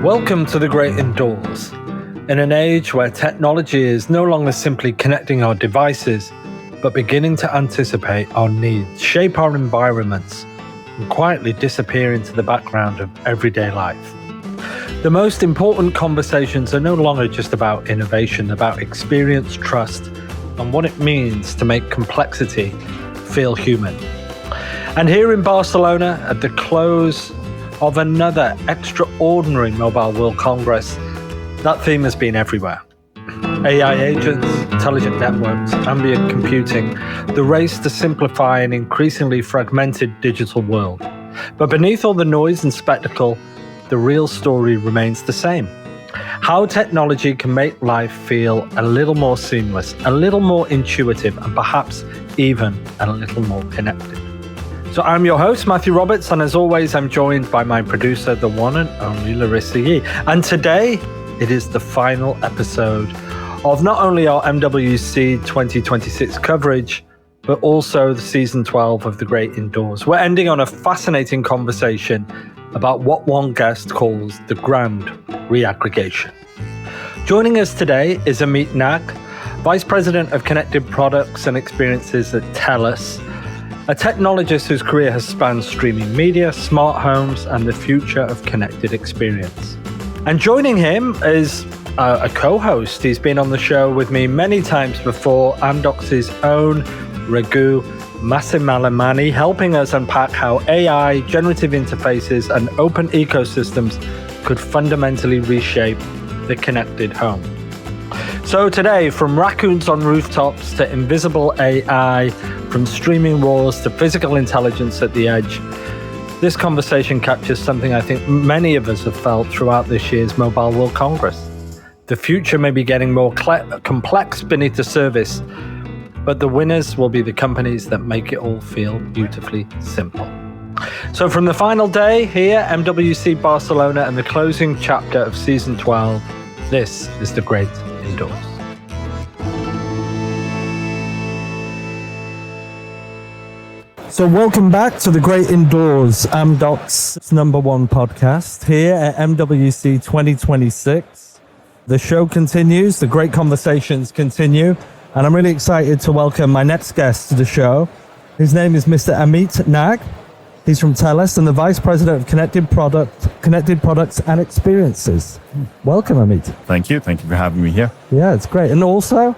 Welcome to the great indoors. In an age where technology is no longer simply connecting our devices, but beginning to anticipate our needs, shape our environments, and quietly disappear into the background of everyday life. The most important conversations are no longer just about innovation, about experience, trust, and what it means to make complexity feel human. And here in Barcelona, at the close of another extraordinary Mobile World Congress, that theme has been everywhere. AI agents, intelligent networks, ambient computing, the race to simplify an increasingly fragmented digital world. But beneath all the noise and spectacle, the real story remains the same. How technology can make life feel a little more seamless, a little more intuitive, and perhaps even a little more connected. So I'm your host, Matthew Roberts, and as always, I'm joined by my producer, the one and only Larissa Yee. And today, it is the final episode of not only our MWC 2026 coverage, but also the season 12 of The Great Indoors. We're ending on a fascinating conversation about what one guest calls the grand reaggregation. Joining us today is Amit Nag, Vice President of Connected Products and Experiences at TELUS, a technologist whose career has spanned streaming media, smart homes, and the future of connected experience. And joining him is a co-host. He's been on the show with me many times before, Amdocs' own Ragu Masilamany, helping us unpack how AI, generative interfaces, and open ecosystems could fundamentally reshape the connected home. So today, from raccoons on rooftops to invisible AI, from streaming wars to physical intelligence at the edge, this conversation captures something I think many of us have felt throughout this year's Mobile World Congress. The future may be getting more complex beneath the surface, but the winners will be the companies that make it all feel beautifully simple. So from the final day here, MWC Barcelona, and the closing chapter of Season 12, this is The Great Indoors. So welcome back to The Great Indoors, Amdocs' #1 podcast here at MWC 2026. The show continues, the great conversations continue, and I'm really excited to welcome my next guest to the show. His name is Mr. Amit Nag. He's from TELUS and the Vice President of Connected Products and Experiences. Welcome, Amit. Thank you. Thank you for having me here. Yeah, it's great. And also,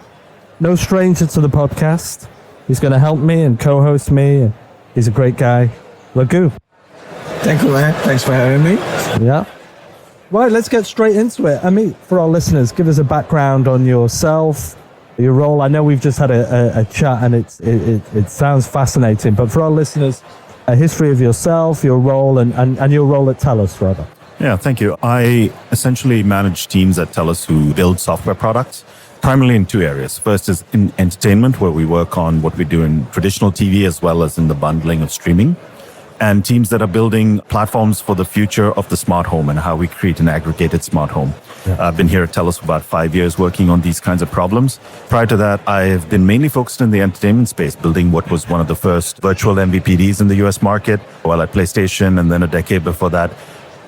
no stranger to the podcast. He's going to help me and co-host me. And he's a great guy. Ragu. Thank you, man. Thanks for having me. Yeah. Right, let's get straight into it. Amit, for our listeners, give us a background on yourself, your role. I know we've just had a chat and it sounds fascinating, but for our listeners, a history of yourself, your role, and your role at TELUS, rather. Yeah, thank you. I essentially manage teams at TELUS who build software products, primarily in two areas. First is in entertainment, where we work on what we do in traditional TV as well as in the bundling of streaming, and teams that are building platforms for the future of the smart home and how we create an aggregated smart home. Yeah. I've been here at TELUS for about 5 years working on these kinds of problems. Prior to that, I've been mainly focused in the entertainment space, building what was one of the first virtual MVPDs in the US market, while at PlayStation, and then a decade before that,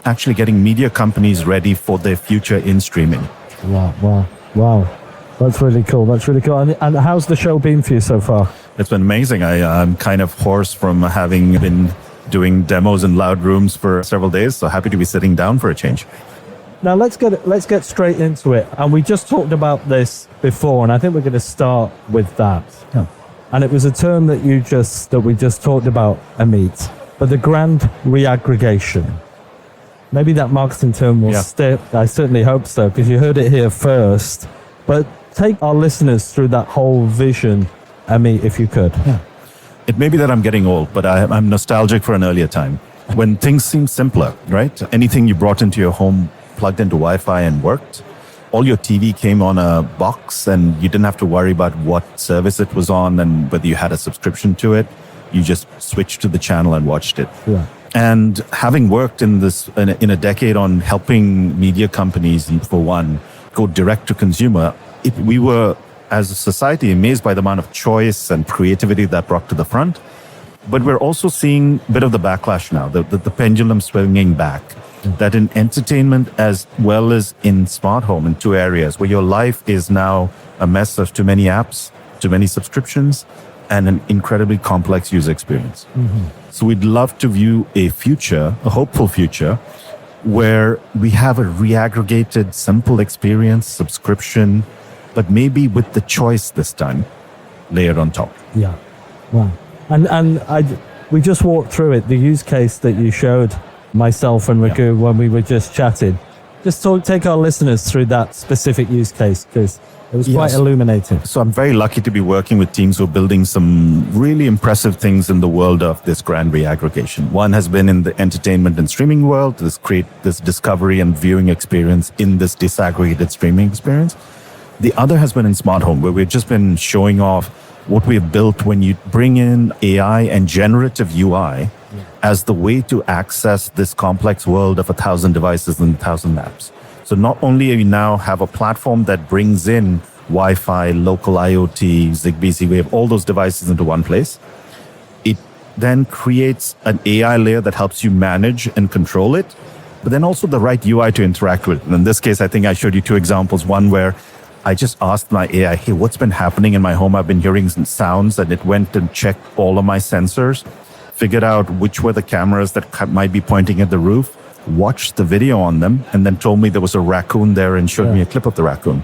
actually getting media companies ready for their future in streaming. Wow. That's really cool. And how's the show been for you so far? It's been amazing. I'm kind of hoarse from having been doing demos in loud rooms for several days, so happy to be sitting down for a change. Now let's get straight into it. And we just talked about this before, and I think we're going to start with that. Yeah. And it was a term that we just talked about, Amit, but the grand reaggregation. Maybe that marketing term will stick. I certainly hope so, because you heard it here first. But take our listeners through that whole vision, Amit, if you could. Yeah. It may be that I'm getting old, but I'm nostalgic for an earlier time when things seemed simpler, right? Anything you brought into your home plugged into Wi-Fi and worked. All your TV came on a box and you didn't have to worry about what service it was on and whether you had a subscription to it. You just switched to the channel and watched it. Yeah. And having worked in a decade on helping media companies, for one, go direct to consumer, we were, as a society, amazed by the amount of choice and creativity that brought to the front. But we're also seeing a bit of the backlash now, the pendulum swinging back. that in entertainment as well as in smart home, in two areas where your life is now a mess of too many apps, too many subscriptions, and an incredibly complex user experience. So we'd love to view a future, a hopeful future, where we have a reaggregated, simple experience, subscription, but maybe with the choice this time layered on top. Yeah. Wow. We just walked through it, the use case that you showed myself and Ragu when we were just chatting. Just take our listeners through that specific use case, because it was quite illuminating. So I'm very lucky to be working with teams who are building some really impressive things in the world of this grand reaggregation. One has been in the entertainment and streaming world, create this discovery and viewing experience in this disaggregated streaming experience. The other has been in smart home, where we've just been showing off what we've built when you bring in AI and generative UI as the way to access this complex world of 1,000 devices and 1,000 apps. So not only do we now have a platform that brings in Wi-Fi, local IoT, Zigbee, Z-Wave, all those devices into one place, it then creates an AI layer that helps you manage and control it, but then also the right UI to interact with. And in this case, I think I showed you two examples. One where I just asked my AI, hey, what's been happening in my home? I've been hearing some sounds, and it went and checked all of my sensors, figured out which were the cameras that might be pointing at the roof, watched the video on them, and then told me there was a raccoon there and showed me a clip of the raccoon.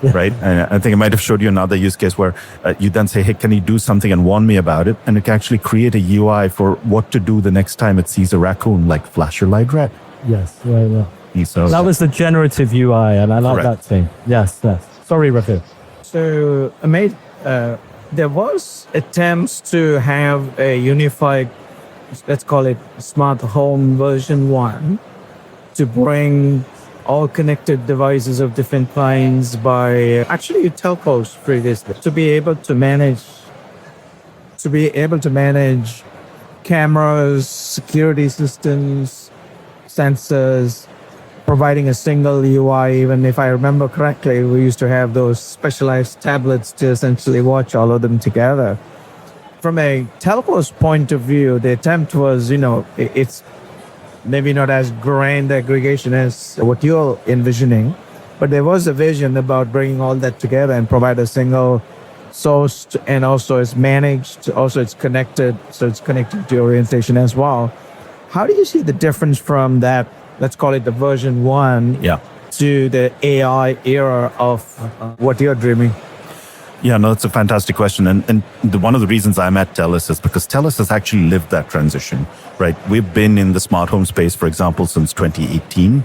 Right? And I think I might have showed you another use case where you then say, hey, can you do something and warn me about it? And it can actually create a UI for what to do the next time it sees a raccoon, like flash your light red. Yes, right. So that was the generative UI, and I like that thing. Yes. Sorry, Ragu. So, Amit, there was attempts to have a unified, let's call it smart home version 1, to bring all connected devices of different kinds by actually telcos previously, to be able to manage cameras, security systems, sensors, providing a single UI. Even if I remember correctly, we used to have those specialized tablets to essentially watch all of them together. From a telco's point of view, the attempt was, it's maybe not as grand aggregation as what you're envisioning, but there was a vision about bringing all that together and provide a single source, and also it's managed, also it's connected, so it's connected to orientation as well. How do you see the difference from that, let's call it the version 1, to the AI era of what you're dreaming? Yeah, no, that's a fantastic question. And one of the reasons I'm at TELUS is because TELUS has actually lived that transition, right? We've been in the smart home space, for example, since 2018,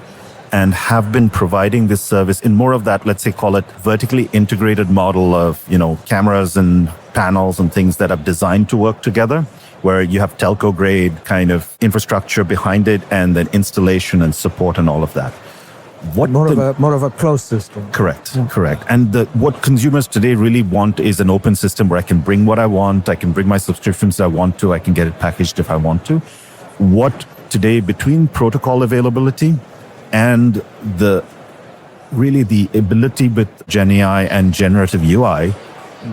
and have been providing this service in more of that, let's say, call it vertically integrated model of, cameras and panels and things that are designed to work together, where you have telco grade kind of infrastructure behind it, and then installation and support and all of that. More of a closed system. Correct. And what consumers today really want is an open system where I can bring what I want, I can bring my subscriptions I want to, I can get it packaged if I want to. What today, between protocol availability and the ability with Gen AI and generative UI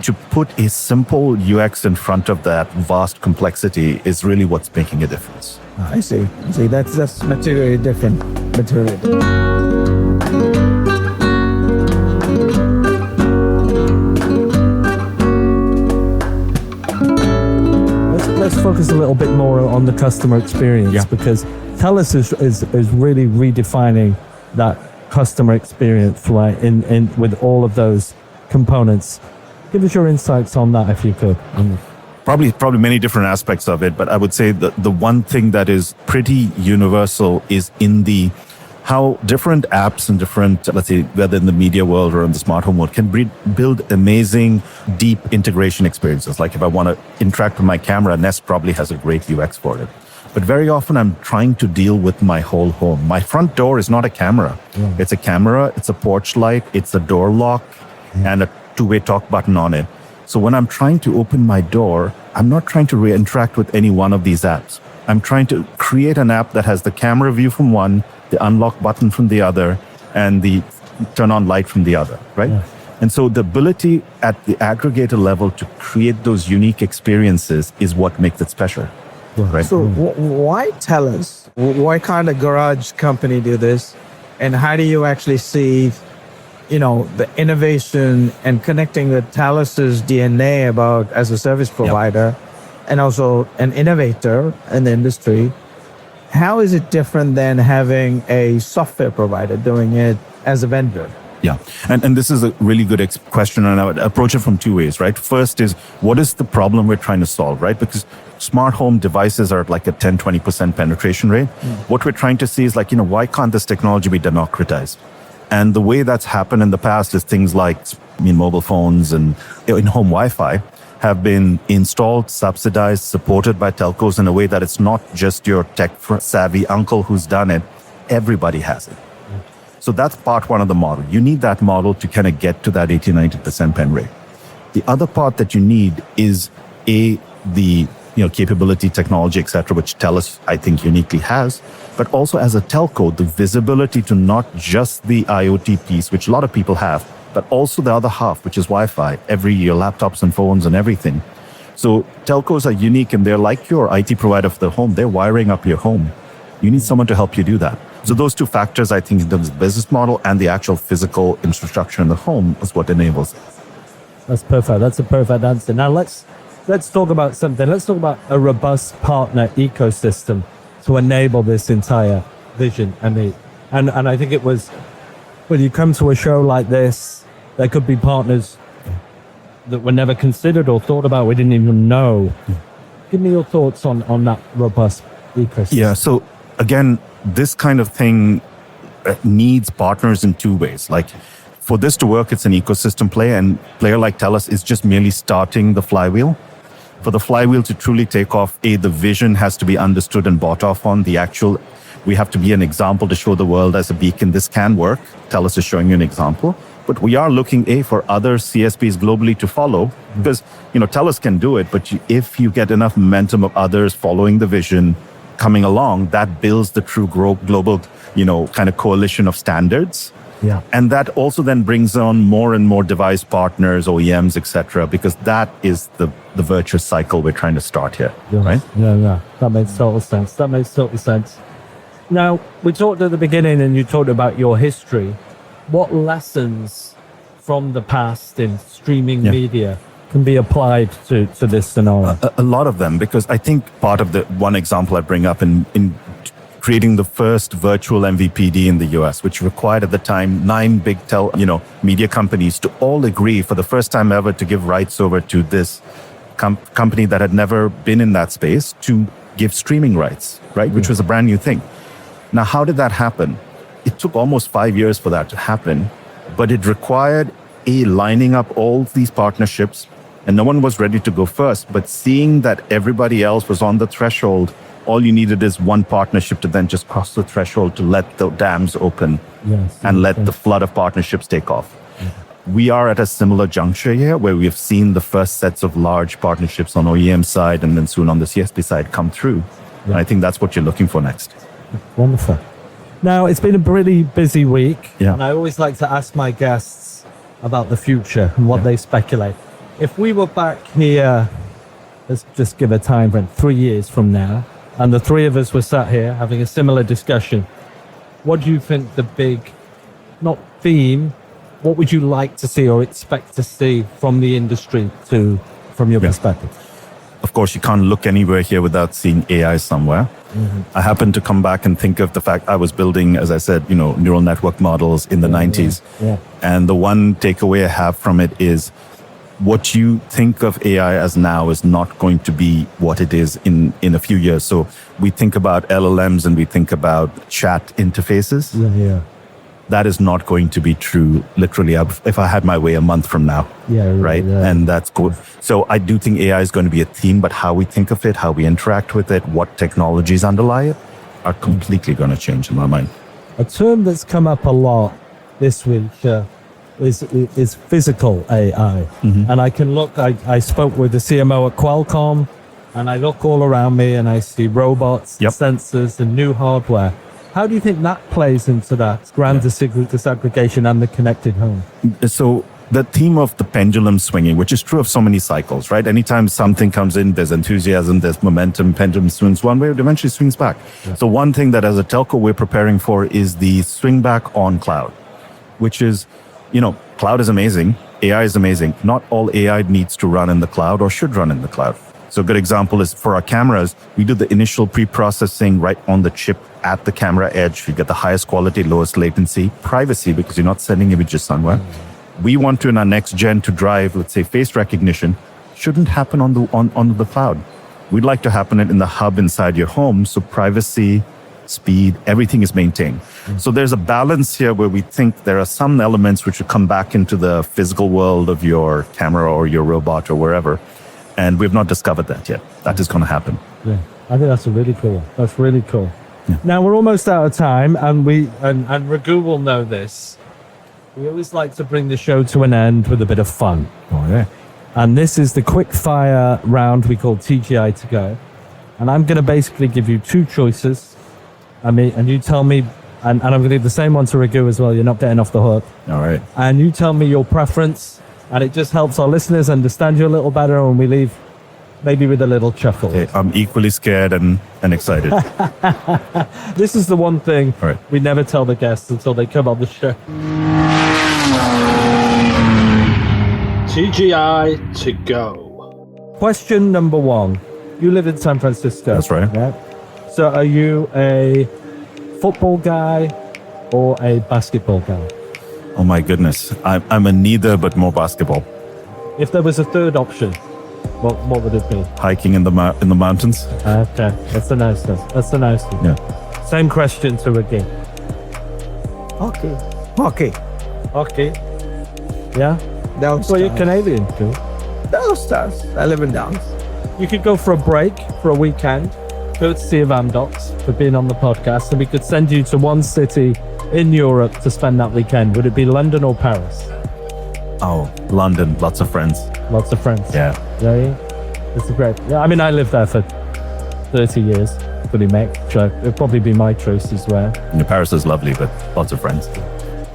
to put a simple UX in front of that vast complexity is really what's making a difference. I see. That's materially different. Let's focus a little bit more on the customer experience, because TELUS is really redefining that customer experience, right? In with all of those components. Give us your insights on that, if you could. Probably many different aspects of it, but I would say that the one thing that is pretty universal is in the how different apps and different, let's say, whether in the media world or in the smart home world, can build amazing, deep integration experiences. Like if I want to interact with my camera, Nest probably has a great UX for it. But very often I'm trying to deal with my whole home. My front door is not a camera. It's a camera, it's a porch light, it's a door lock, and a two-way talk button on it. So when I'm trying to open my door, I'm not trying to interact with any one of these apps. I'm trying to create an app that has the camera view from one, the unlock button from the other, and the turn on light from the other, right? Yeah. And so the ability at the aggregator level to create those unique experiences is what makes it special. right? So why TELUS? Why can't a garage company do this? And how do you actually see, the innovation and connecting with TELUS's DNA about as a service provider and also an innovator in the industry? How is it different than having a software provider doing it as a vendor? Yeah. And this is a really good question. And I would approach it from two ways, right? First is, what is the problem we're trying to solve, right? Because smart home devices are at like a 10, 20% penetration rate. What we're trying to see is like, why can't this technology be democratized? And the way that's happened in the past is things like, mobile phones and in-home Wi-Fi have been installed, subsidized, supported by telcos in a way that it's not just your tech-savvy uncle who's done it. Everybody has it. So that's part one of the model. You need that model to kind of get to that 80, 90% pen rate. The other part that you need is the capability, technology, et cetera, which TELUS, I think, uniquely has, but also as a telco, the visibility to not just the IoT piece, which a lot of people have, but also the other half, which is Wi-Fi, your laptops and phones and everything. So telcos are unique and they're like your IT provider for the home. They're wiring up your home. You need someone to help you do that. So those two factors, I think, in terms of business model and the actual physical infrastructure in the home is what enables it. That's perfect. That's a perfect answer. Now let's talk about something. Let's talk about a robust partner ecosystem to enable this entire vision. And I think it was, when you come to a show like this, there could be partners that were never considered or thought about. We didn't even know. Give me your thoughts on that robust ecosystem. Yeah. So again, this kind of thing needs partners in two ways. Like, for this to work, it's an ecosystem play, and player like TELUS is just merely starting the flywheel. For the flywheel to truly take off, the vision has to be understood and bought off on. We have to be an example to show the world as a beacon. This can work. TELUS is showing you an example. But we are looking, for other CSPs globally to follow, because, TELUS can do it, but if you get enough momentum of others following the vision, coming along, that builds the true global, kind of coalition of standards. Yeah. And that also then brings on more and more device partners, OEMs, etc., because that is the virtuous cycle we're trying to start here, right? Yeah. That makes total sense. Now, we talked at the beginning and you talked about your history. What lessons from the past in streaming media can be applied to this scenario? A lot of them, because I think part of the one example I bring up in creating the first virtual MVPD in the US, which required at the time 9 big media companies to all agree for the first time ever to give rights over to this company that had never been in that space to give streaming rights, right? Which was a brand new thing. Now, how did that happen? It took almost 5 years for that to happen, but it required lining up all these partnerships, and no one was ready to go first, but seeing that everybody else was on the threshold, all you needed is one partnership to then just cross the threshold to let the dams open and let the flood of partnerships take off. We are at a similar juncture here where we have seen the first sets of large partnerships on OEM side and then soon on the CSP side come through. And I think that's what you're looking for next. Wonderful. Now, it's been a pretty busy week, Yeah. and I always like to ask my guests about the future and what they speculate. If we were back here, let's just give a time frame, 3 years from now, and the three of us were sat here having a similar discussion, what do you think the big, not theme, what would you like to see or expect to see from the industry from your perspective? Of course, you can't look anywhere here without seeing AI somewhere. I happen to come back and think of the fact I was building, as I said, neural network models in the 90s. Yeah. And the one takeaway I have from it is what you think of AI as now is not going to be what it is in a few years. So we think about LLMs and we think about chat interfaces. Yeah. That is not going to be true, literally, if I had my way a month from now. Yeah, right? Yeah. And that's cool. So I do think AI is going to be a theme, but how we think of it, how we interact with it, what technologies underlie it, are completely going to change in my mind. A term that's come up a lot this week is physical AI. And I can look, I spoke with the CMO at Qualcomm, and I look all around me and I see robots, sensors, and new hardware. How do you think that plays into that grand disaggregation and the connected home? So the theme of the pendulum swinging, which is true of so many cycles, right? Anytime something comes in, there's enthusiasm, there's momentum, pendulum swings one way, it eventually swings back. Yeah. So one thing that as a telco we're preparing for is the swing back on cloud, which is, cloud is amazing, AI is amazing. Not all AI needs to run in the cloud or should run in the cloud. So a good example is for our cameras, we do the initial pre-processing right on the chip at the camera edge. You get the highest quality, lowest latency, privacy, because you're not sending images somewhere. We want to, in our next gen, to drive, let's say, face recognition, shouldn't happen on the cloud. We'd like to happen in the hub inside your home, so privacy, speed, everything is maintained. So there's a balance here where we think there are some elements which will come back into the physical world of your camera or your robot or wherever. And we've not discovered that yet. That is going to happen. Yeah, I think that's really cool. That's really cool. Yeah. Now we're almost out of time, and Ragu will know this. We always like to bring the show to an end with a bit of fun. Oh yeah. And this is the quick fire round we call TGI to go. And I'm going to basically give you two choices. And you tell me, and I'm going to give the same one to Ragu as well. You're not getting off the hook. All right. And you tell me your preference, and it just helps our listeners understand you a little better, and we leave maybe with a little chuckle. Okay, I'm equally scared and excited. This is the one thing right. we never tell the guests until they come on the show. TGI to go. Question number one. You live in San Francisco. That's right. Yeah? So are you a football guy or a basketball guy? Oh my goodness. I'm a neither, but more basketball. If there was a third option, what would it be? Hiking in the mountains. Okay, that's a nice one. That's a nice one. Yeah. Same question to Ricky. Hockey. Yeah? Down Well, you're Canadian too. Dallas Stars. I live in Dallas. You could go for a break for a weekend, courtesy of Amdocs for being on the podcast, and we could send you to one city in Europe to spend that weekend. Would it be London or Paris? Oh, London. Lots of friends. Lots of friends. Yeah. Yeah. It's great. Yeah, I mean, I lived there for 30 years, fully mate, so it'd probably be my choice as well. Yeah, Paris is lovely, but lots of friends.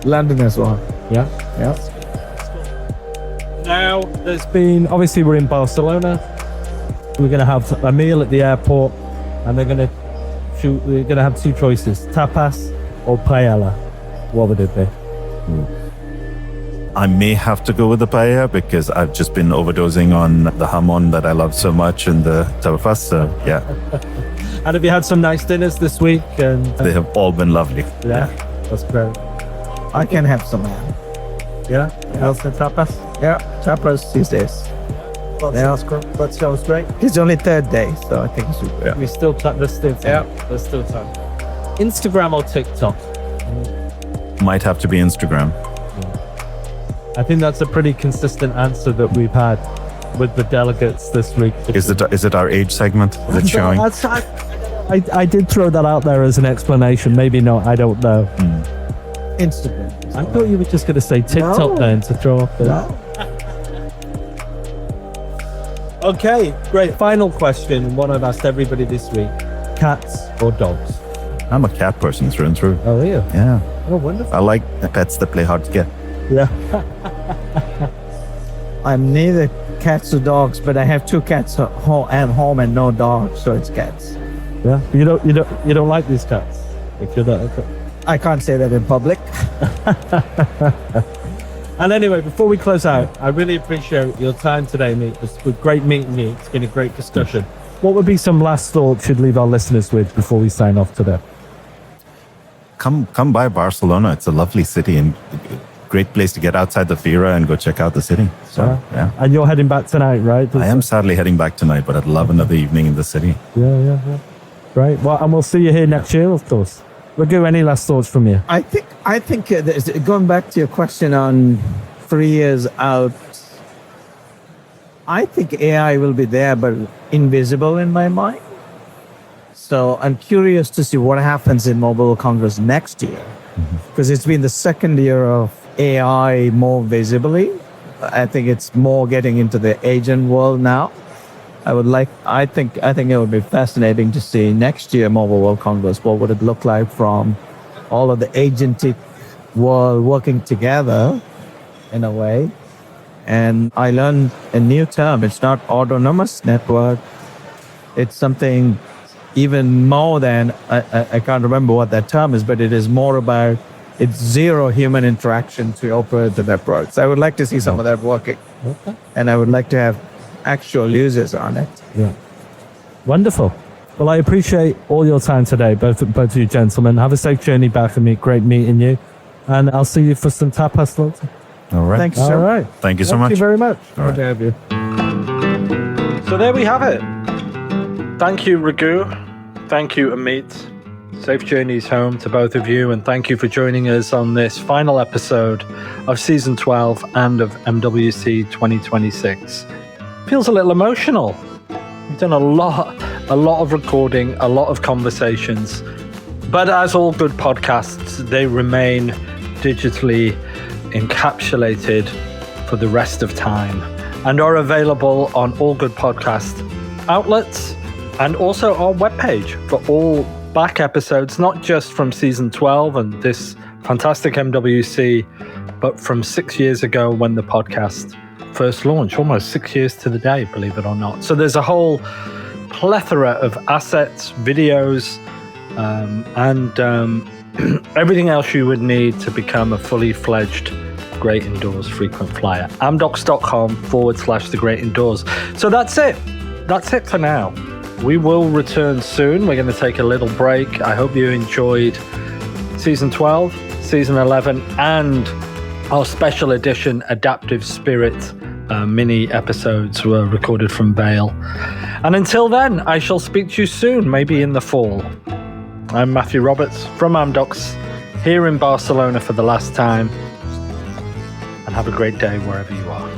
London as well. Yeah. Now, obviously we're in Barcelona. We're going to have a meal at the airport, and we're going to have two choices, tapas or paella. What would it be? I may have to go with the paella because I've just been overdosing on the jamon that I love so much and the tapas, so yeah. And have you had some nice dinners this week? And They have all been lovely. Yeah, that's great. I can have some, man. Yeah? How's the tapas? Yeah, tapas these days. That sounds great. It's only third day, so I think it's super. Yeah. There's still time. There's still time. Instagram or TikTok? Might have to be Instagram. I think that's a pretty consistent answer that we've had with the delegates this week. Is it our age segment? Is it showing? I did throw that out there as an explanation. Maybe not. I don't know. Instagram. I thought you were just going to say TikTok then to throw off the... No. Okay, great. Final question, one I've asked everybody this week. Cats or dogs? I'm a cat person through and through. Oh, are you? Yeah. Oh, wonderful. I like pets that play hard to get. Yeah. I'm neither cats or dogs, but I have two cats at home and no dogs, so it's cats. Yeah. You don't like these cats? If you're not, okay. I can't say that in public. And anyway, before we close out, I really appreciate your time today, mate. It's been great meeting you. It's been a great discussion. What would be some last thoughts you'd leave our listeners with before we sign off today? Come by Barcelona. It's a lovely city and great place to get outside the Fira and go check out the city. So, yeah. And you're heading back tonight, right? I am sadly heading back tonight, but I'd love another evening in the city. Yeah. Great. Well, and we'll see you here next year, of course. Ragu, any last thoughts from you? I think going back to your question on 3 years out, I think AI will be there, but invisible in my mind. So I'm curious to see what happens in Mobile World Congress next year, because it's been the second year of AI more visibly. I think it's more getting into the agent world now. I think it would be fascinating to see next year Mobile World Congress. What would it look like from all of the agentic world working together in a way? And I learned a new term. It's not autonomous network. It's something even more than, I can't remember what that term is, but it is more about, it's zero human interaction to operate the network. So I would like to see some of that working. Okay. And I would like to have actual users on it. Yeah. Wonderful. Well, I appreciate all your time today, both of you gentlemen. Have a safe journey back and great meeting you. And I'll see you for some tapas later. All right. Thanks, All sir. right. Thank you so much. Thank you very much. Good to have you. So there we have it. Thank you, Ragu. Thank you, Amit. Safe journeys home to both of you, and thank you for joining us on this final episode of Season 12 and of MWC 2026. Feels a little emotional. We've done a lot of recording, a lot of conversations, but as all good podcasts, they remain digitally encapsulated for the rest of time and are available on all good podcast outlets and also our webpage for all back episodes, not just from season 12 and this fantastic MWC, but from 6 years ago when the podcast first launched, almost 6 years to the day, believe it or not. So there's a whole plethora of assets, videos, and everything else you would need to become a fully fledged Great Indoors frequent flyer. Amdocs.com/The Great Indoors. So that's it. That's it for now. We will return soon. We're going to take a little break. I hope you enjoyed Season 12, Season 11, and our special edition Adaptive Spirit mini episodes were recorded from Vale. And until then, I shall speak to you soon, maybe in the fall. I'm Matthew Roberts from Amdocs, here in Barcelona for the last time. And have a great day wherever you are.